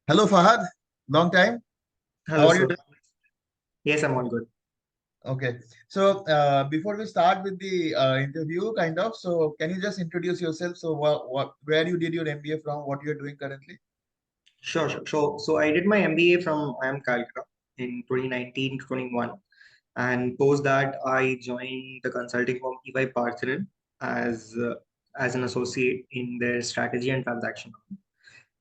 Hello, Fahad. Long time. How Hello, are you sir. doing? Yes, I'm all good. Okay. So, before we start with the interview, kind of, so can you just introduce yourself? So, where you did your MBA from? What you're doing currently? Sure. So I did my MBA from IIM Calcutta in 2019 to 21, and post that I joined the consulting firm EY Partnerin as as an associate in their strategy and transaction.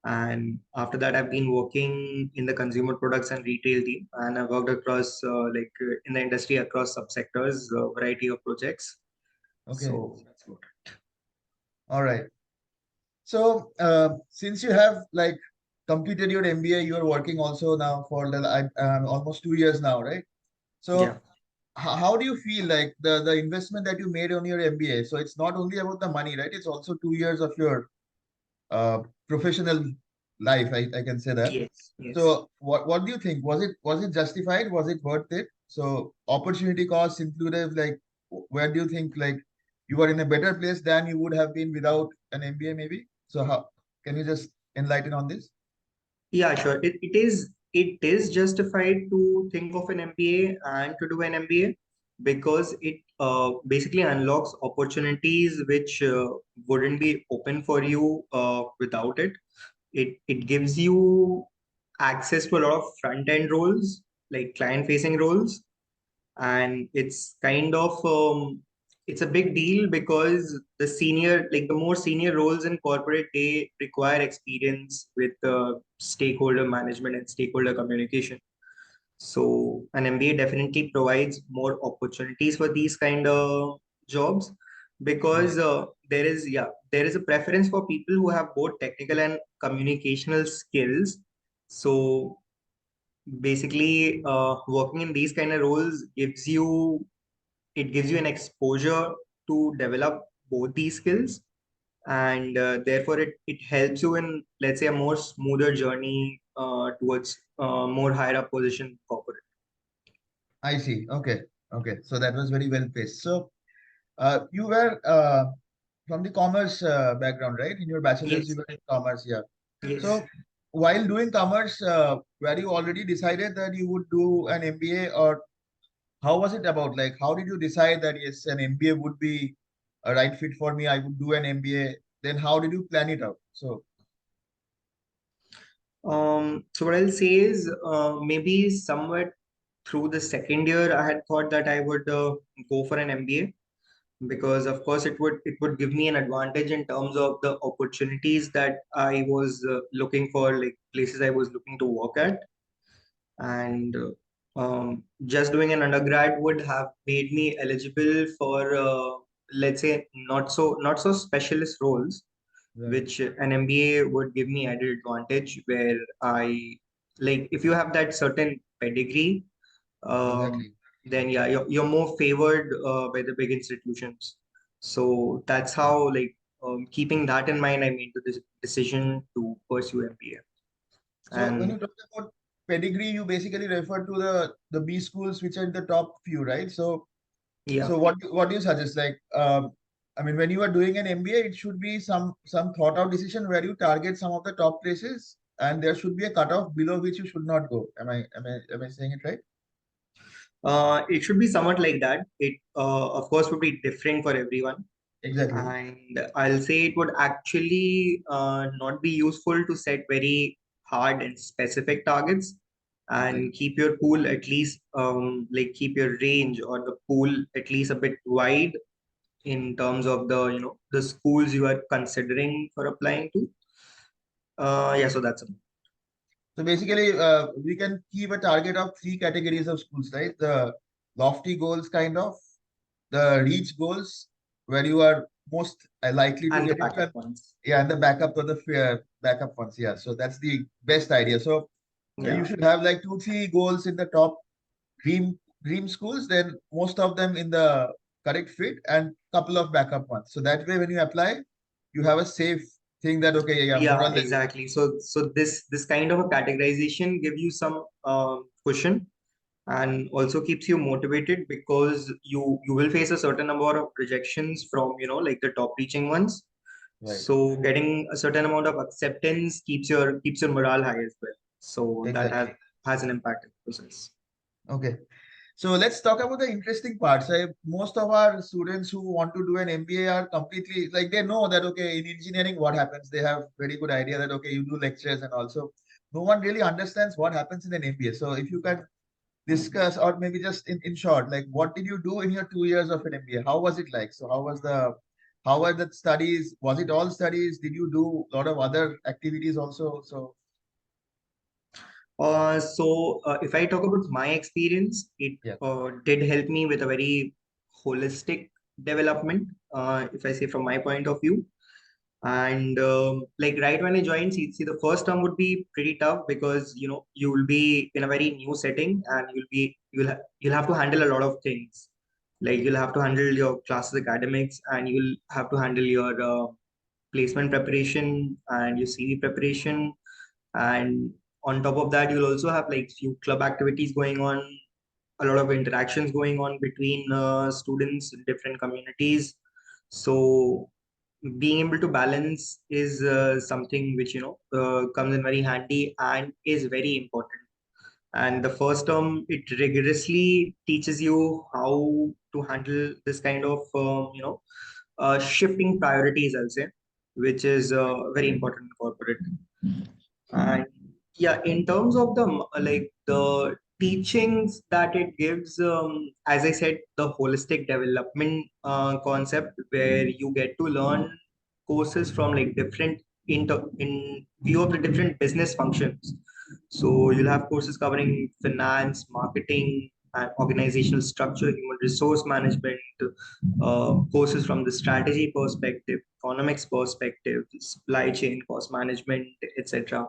And after that, I've been working in the consumer products and retail team, and I've worked across in the industry across subsectors, variety of projects. Okay. So that's about it. All right. So, since you have like completed your MBA, you are working also now for almost 2 years now, right? Yeah. So, how do you feel like the investment that you made on your MBA? So, it's not only about the money, right? It's also 2 years of your uh, professional life. I can say that. Yes. Yes. So what do you think? Was it justified? Was it worth it? So opportunity costs included, like where do you think like you are in a better place than you would have been without an MBA maybe? So how can you just enlighten on this? Yeah, sure. It is justified to think of an MBA and to do an MBA because it basically unlocks opportunities which wouldn't be open for you without it. It gives you access to a lot of front end roles, like client facing roles, and it's a big deal because the more senior roles in corporate, they require experience with stakeholder management and stakeholder communication. So an MBA definitely provides more opportunities for these kind of jobs Right. because there is a preference for people who have both technical and communicational skills. So basically, working in these kind of roles gives you an exposure to develop both these skills, and therefore it helps you in, let's say, a more smoother journey towards more higher up position corporate. I see. Okay. Okay. So that was very well placed. So you were from the commerce background, right? In your bachelor's, you Yes. were in commerce, yeah. Yes. So while doing commerce, were you already decided that you would do an MBA, or how was it about? Like, how did you decide that yes, an MBA would be a right fit for me? I would do an MBA. Then how did you plan it out? So, So what I'll say is maybe somewhere through the second year I had thought that I would go for an MBA because of course it would give me an advantage in terms of the opportunities that I was looking for, like places I was looking to work at. And just doing an undergrad would have made me eligible for let's say not so specialist roles, right, which an MBA would give me added advantage, where I, like, if you have that certain pedigree, um, exactly. then yeah, you're more favored by the big institutions. So that's Right. how, like, keeping that in mind, I made the decision to pursue MBA. So when And you talk about pedigree, you basically refer to the B schools which are in the top few, right? So yeah. so what do you suggest? Like, I mean, when you are doing an MBA, it should be some thought out decision where you target some of the top places, and there should be a cutoff below which you should not go. Am I saying it right? It should be somewhat like that. It, of course, would be different for everyone. Exactly. And I'll say it would actually not be useful to set very hard and specific targets, Exactly. and keep your pool at least, like, keep your range or the pool at least a bit wide in terms of the schools you are considering for applying to. Yeah, so that's it. So basically, we can keep a target of three categories of schools, right? The lofty goals, kind of, the reach goals, where you are most likely to And the get into, backup and ones. yeah, and the backup or the backup ones. Yeah, so that's the best idea. So you Yeah. should have like two, three goals in the top dream schools, then most of them in the correct fit, and couple of backup ones. So that way, when you apply, you have a safe thing that okay, yeah, more or Yeah, less. exactly. So this kind of a categorization give you some cushion, and also keeps you motivated because you will face a certain number of rejections from, like, the top reaching ones. Right. So getting a certain amount of acceptance keeps your morale high as well. So that Exactly. has an impact in the process. Okay. So let's talk about the interesting parts. Most of our students who want to do an MBA are completely like they know that okay, in engineering what happens. They have very good idea that okay, you do lectures and also no one really understands what happens in an MBA. So if you can discuss or maybe just in short, like what did you do in your 2 years of an MBA? How was it like? So how were the studies? Was it all studies? Did you do a lot of other activities also? So If I talk about my experience, it yeah, did help me with a very holistic development, if I say from my point of view. And like right when I joined CC, the first term would be pretty tough because you will be in a very new setting and you'll have to handle a lot of things. Like you'll have to handle your classes academics and you'll have to handle your placement preparation and your CV preparation, and on top of that you'll also have like few club activities going on, a lot of interactions going on between students in different communities. So being able to balance is something which comes in very handy and is very important. And the first term it rigorously teaches you how to handle this kind of shifting priorities, I'll say, which is very important in corporate. And yeah, in terms of the teachings that it gives, as I said, the holistic development concept where you get to learn courses from like different in view of the different business functions. So you'll have courses covering finance, marketing, and organizational structure, human resource management, courses from the strategy perspective, economics perspective, supply chain, cost management, etc.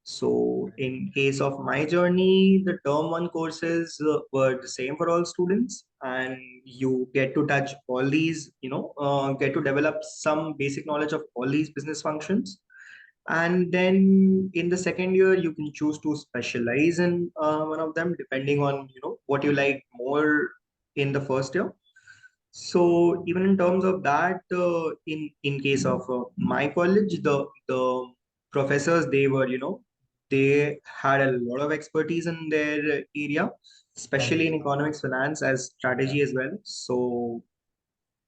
So in case of my journey, the term one courses were the same for all students, and you get to touch all these, get to develop some basic knowledge of all these business functions. And then in the second year, you can choose to specialize in one of them depending on, what you like more in the first year. So even in terms of that, in case of my college, the professors, they had a lot of expertise in their area, right, especially in economics, finance, as strategy as well. So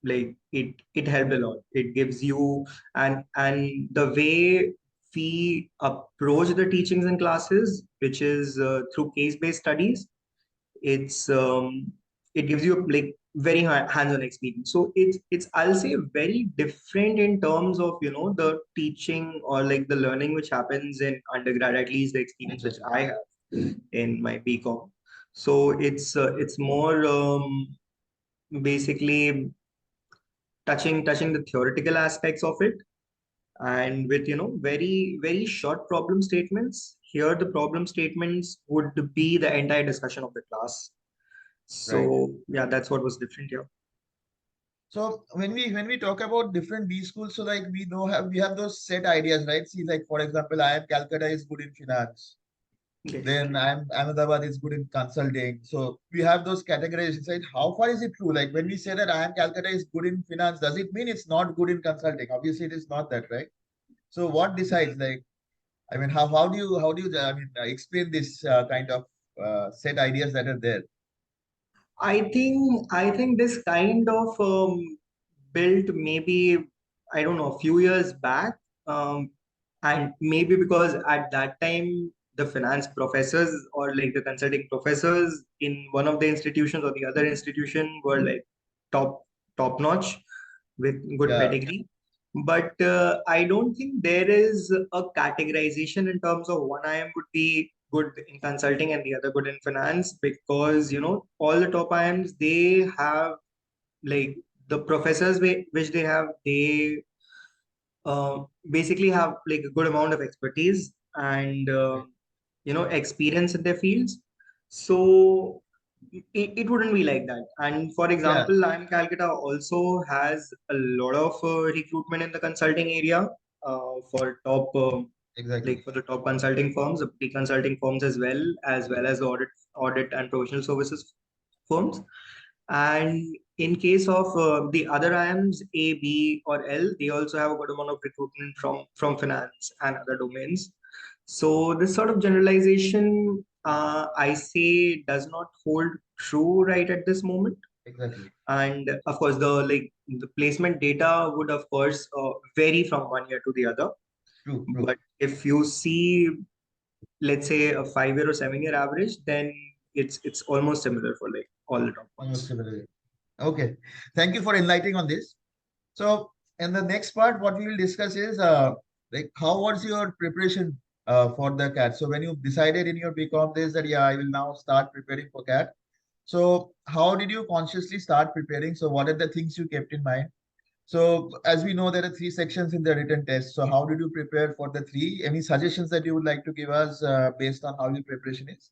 like it helped a lot. It gives you, and the way we approach the teachings and classes, which is through case-based studies, it's it gives you like very hands-on experience. So it's I'll say very different in terms of the teaching or like the learning which happens in undergrad, at least the experience which exactly. I have in my BCom. So it's more basically touching the theoretical aspects of it, and with very very short problem statements. Here the problem statements would be the entire discussion of the class. Right. So yeah, that's what was different here. So when we talk about different B schools, so like we have those set ideas, right? See, like for example, I am Calcutta is good in finance. Yes. Then I'm Ahmedabad is good in consulting. So we have those categories, right? How far is it true? Like when we say that I am Calcutta is good in finance, does it mean it's not good in consulting? Obviously, it is not that, right? So what decides? Like, I mean, how do you explain this kind of set ideas that are there? I think this kind of built maybe, I don't know, a few years back, um, and maybe because at that time the finance professors or like the consulting professors in one of the institutions or the other institution were like top top notch with good Yeah, pedigree. But I don't think there is a categorization in terms of one IIM would be good in consulting and the other good in finance, because all the top IIMs, they have like the professors which they have, they basically have like a good amount of expertise and right. experience in their fields. So it wouldn't be like that. And for Yeah, example, IIM Calcutta also has a lot of recruitment in the consulting area for top exactly. like for the top consulting firms, the pre-consulting firms, as well as the audit and professional services firms. And in case of the other IIMs, A, B, or L, they also have a good amount of recruitment from finance and other domains. So this sort of generalization, I say, does not hold true right at this moment. Exactly. And of course, the placement data would of course vary from one year to the other. True, true. But if you see, let's say, a 5 year or 7 year average, then it's almost similar for like all the top Almost ones. similar. Okay. Thank you for enlightening on this. So, in the next part, what we will discuss is like how was your preparation for the CAT? So, when you decided in your BCom this that yeah, I will now start preparing for CAT. So, how did you consciously start preparing? So, what are the things you kept in mind? So, as we know, there are three sections in the written test. So, how did you prepare for the three? Any suggestions that you would like to give us based on how your preparation is?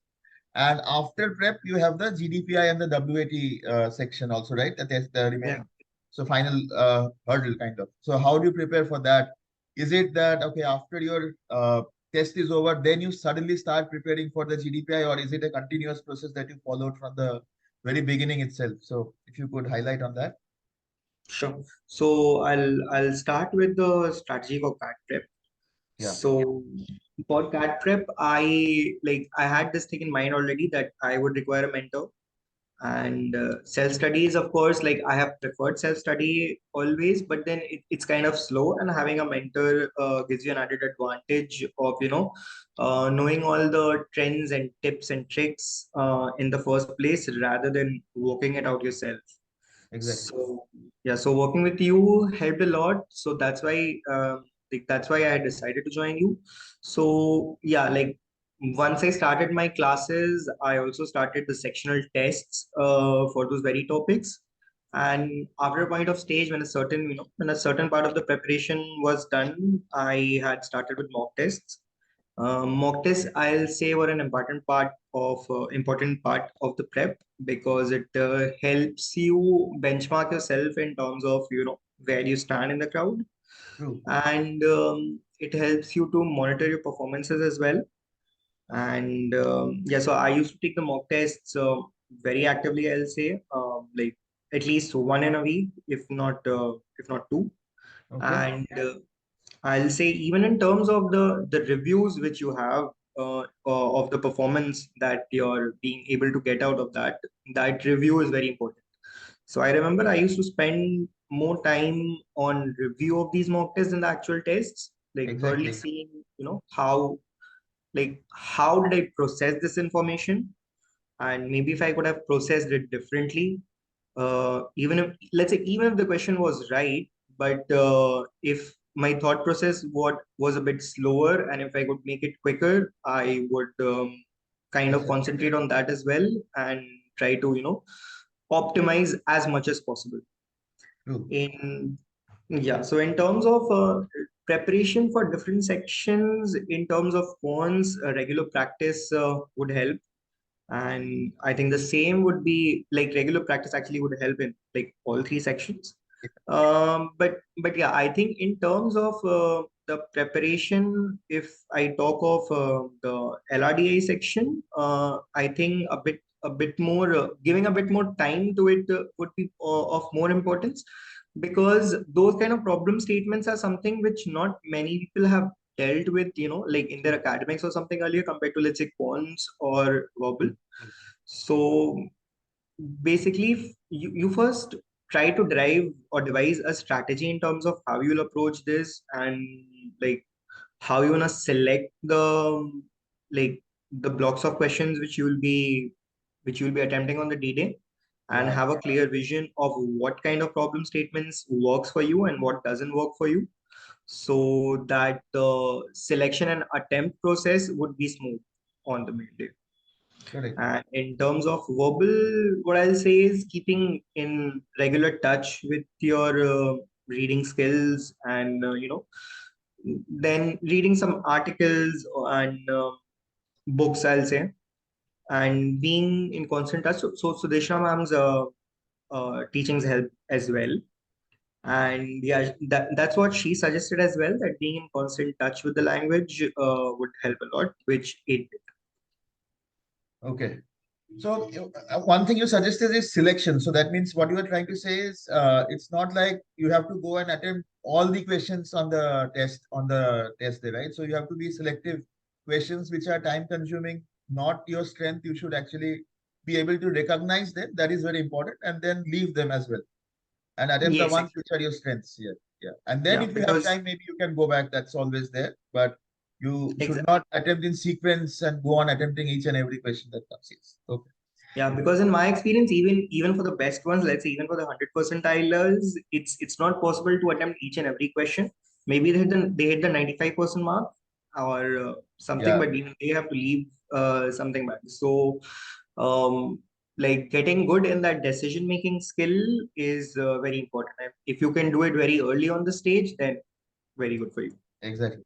And after prep, you have the GDPI and the WAT section also, right? The test, the Yeah. remaining. So final hurdle kind of. So how do you prepare for that? Is it that, okay, after your test is over, then you suddenly start preparing for the GDPI, or is it a continuous process that you followed from the very beginning itself? So if you could highlight on that. Sure. So I'll start with the strategy for CAT prep. Yeah, So for CAT prep, I had this thing in mind already that I would require a mentor. And self studies, of course, like I have preferred self study always, but then it's kind of slow, and having a mentor gives you an added advantage of knowing all the trends and tips and tricks in the first place rather than working it out yourself. exactly. So yeah, so working with you helped a lot. So that's why I decided to join you. So yeah, like once I started my classes, I also started the sectional tests for those very topics. And after a point of stage, when a certain part of the preparation was done, I had started with mock tests. Mock tests, I'll say, were an important part of the prep because it helps you benchmark yourself in terms of where you stand in the crowd, True. and it helps you to monitor your performances as well. And yeah, so I used to take the mock tests very actively. I'll say, like at least one in a week, if not two. Okay. And I'll say even in terms of the reviews which you have of the performance that you're being able to get out of that review is very important. So I remember I used to spend more time on review of these mock tests than the actual tests, like thoroughly Exactly. seeing how did I process this information, and maybe if I could have processed it differently, even if, let's say, even if the question was right, but if my thought process what was a bit slower, and if I could make it quicker, I would kind of Process. concentrate on that as well and try to optimize as much as possible. True. In Yeah, so in terms of preparation for different sections, in terms of cons, regular practice would help. And I think the same would be like regular practice actually would help in like all three sections. But yeah, I think in terms of the preparation, if I talk of the LRDI section, I think a bit more giving a bit more time to it would be of more importance, because those kind of problem statements are something which not many people have dealt with, like in their academics or something earlier compared to, let's say, quants or verbal. So basically, you first try to drive or devise a strategy in terms of how you'll approach this, and like how you wanna select like the blocks of questions which you'll be attempting on the D-Day, and Yeah. have a clear vision of what kind of problem statements works for you and what doesn't work for you, so that the selection and attempt process would be smooth on the main day. Correct. And in terms of verbal, what I'll say is keeping in regular touch with your reading skills, and then reading some articles and books, I'll say, and being in constant touch. So Deshna ma'am's teachings help as well. And yeah, that's what she suggested as well, that being in constant touch with the language would help a lot, which it. Okay. So one thing you suggested is selection. So that means what you are trying to say is it's not like you have to go and attempt all the questions on the test day, right? So you have to be selective questions which are time consuming, not your strength. You should actually be able to recognize them. That is very important, and then leave them as well and attempt the Yes, ones which are your strengths. Yeah, yeah. And then yeah, if you have because time, maybe you can go back. That's always there, but you should exactly. not attempt in sequence and go on attempting each and every question that comes. Yes. Okay. Yeah, because in my experience, even for the best ones, let's say even for the 100 percentilers, it's not possible to attempt each and every question. Maybe they hit the 95% mark or something, Yeah, but even they have to leave something back. So, um, like getting good in that decision making skill is very important. And if you can do it very early on the stage, then very good for you. exactly.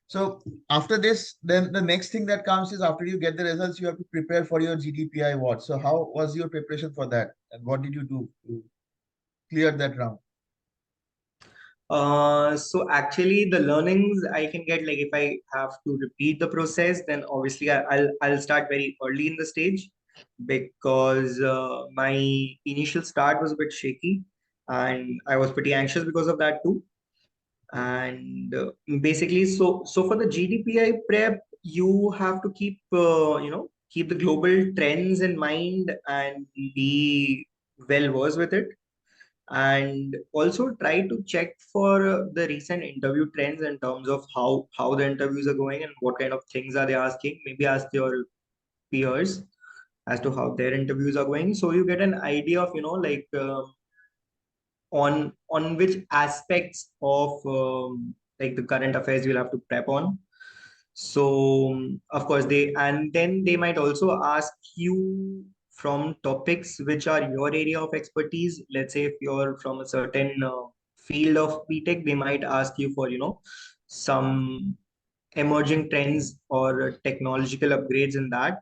So after this, then the next thing that comes is after you get the results, you have to prepare for your GDPI watch. So how was your preparation for that, and what did you do to clear that round? So actually, the learnings I can get, like if I have to repeat the process, then obviously I'll start very early in the stage because my initial start was a bit shaky, and I was pretty anxious because of that too. And basically, so for the GDPI prep, you have to keep the global trends in mind and be well versed with it, and also try to check for the recent interview trends in terms of how the interviews are going and what kind of things are they asking. Maybe ask your peers as to how their interviews are going, so you get an idea of like on which aspects of like the current affairs you'll have to prep on. So of course and then they might also ask you from topics which are your area of expertise. Let's say if you're from a certain field of BTech, they might ask you for some emerging trends or technological upgrades in that.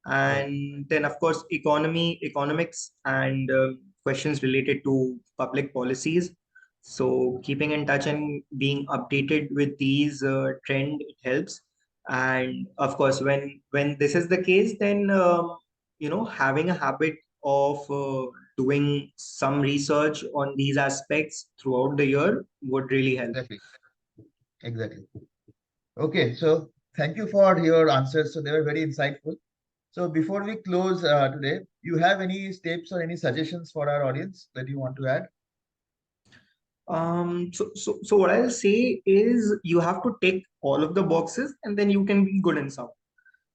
Right. And then of course economics and questions related to public policies. So keeping in touch and being updated with these trend, it helps. And of course when this is the case, then having a habit of doing some research on these aspects throughout the year would really help. Exactly. Exactly. Okay. So thank you for your answers. So they were very insightful. So before we close today, you have any tips or any suggestions for our audience that you want to add? So what I'll say is you have to tick all of the boxes and then you can be good in some.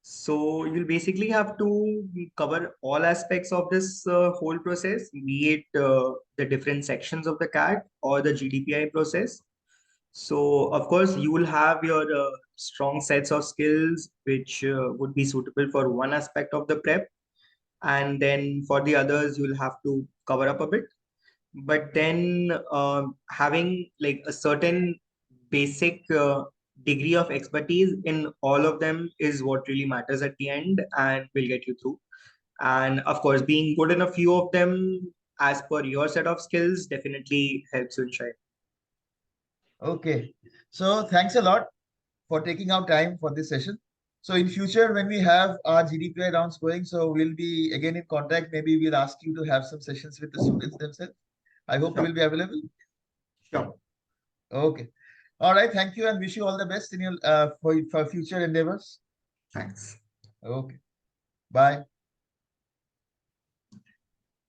So you'll basically have to cover all aspects of this whole process, be it the different sections of the CAT or the GDPI process. So of course you will have your strong sets of skills which would be suitable for one aspect of the prep, and then for the others you'll have to cover up a bit. But then having like a certain basic degree of expertise in all of them is what really matters at the end and will get you through. And of course being good in a few of them as per your set of skills definitely helps you in shine. Okay. So thanks a lot for taking out time for this session. So in future, when we have our GDPI rounds going, so we'll be again in contact. Maybe we'll ask you to have some sessions with the students themselves. I hope you Sure. will be available. Sure. Okay. All right. Thank you and wish you all the best in your for future endeavors. Thanks. Okay. Bye.